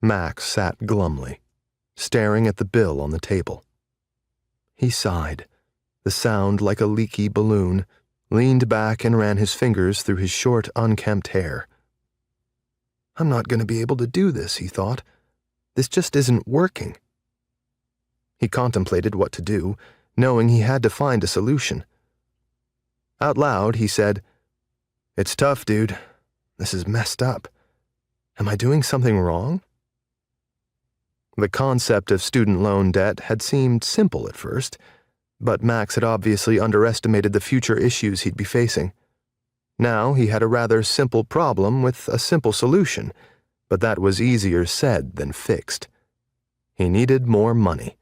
Max sat glumly, staring at the bill on the table. He sighed, the sound like a leaky balloon, leaned back and ran his fingers through his short, unkempt hair. I'm not going to be able to do this, he thought. This just isn't working. He contemplated what to do, knowing he had to find a solution. Out loud, he said, "It's tough, dude. This is messed up. Am I doing something wrong?" The concept of student loan debt had seemed simple at first, but Max had obviously underestimated the future issues he'd be facing. Now he had a rather simple problem with a simple solution, but that was easier said than fixed. He needed more money.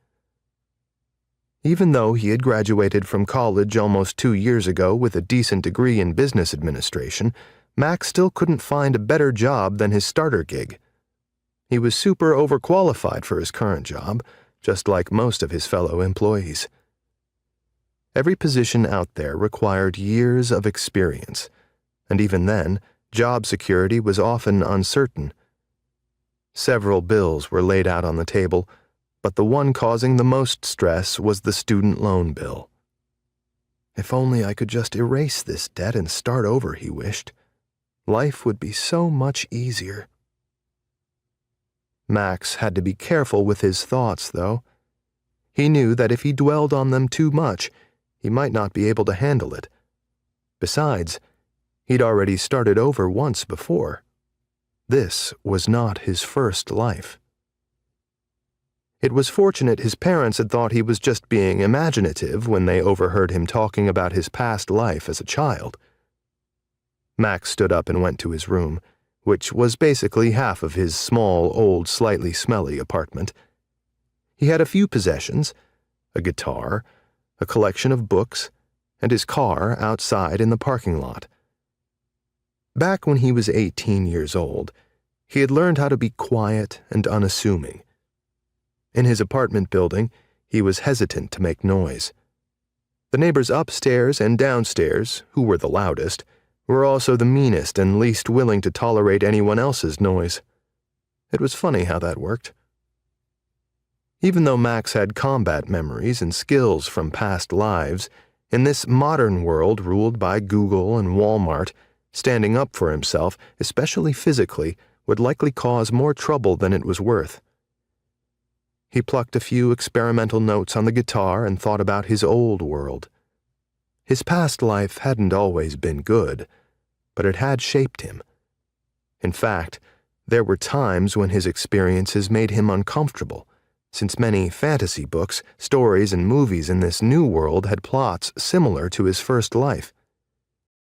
Even though he had graduated from college almost 2 years ago with a decent degree in business administration, Max still couldn't find a better job than his starter gig. He was super overqualified for his current job, just like most of his fellow employees. Every position out there required years of experience, and even then, job security was often uncertain. Several bills were laid out on the table, but the one causing the most stress was the student loan bill. If only I could just erase this debt and start over, he wished. Life would be so much easier. Max had to be careful with his thoughts, though. He knew that if he dwelled on them too much, he might not be able to handle it. Besides, he'd already started over once before. This was not his first life. It was fortunate his parents had thought he was just being imaginative when they overheard him talking about his past life as a child. Max stood up and went to his room, which was basically half of his small, old, slightly smelly apartment. He had a few possessions, a guitar, a collection of books, and his car outside in the parking lot. Back when he was 18 years old, he had learned how to be quiet and unassuming. In his apartment building, he was hesitant to make noise. The neighbors upstairs and downstairs, who were the loudest, were also the meanest and least willing to tolerate anyone else's noise. It was funny how that worked. Even though Max had combat memories and skills from past lives, in this modern world ruled by Google and Walmart, standing up for himself, especially physically, would likely cause more trouble than it was worth. He plucked a few experimental notes on the guitar and thought about his old world. His past life hadn't always been good, but it had shaped him. In fact, there were times when his experiences made him uncomfortable, since many fantasy books, stories, and movies in this new world had plots similar to his first life.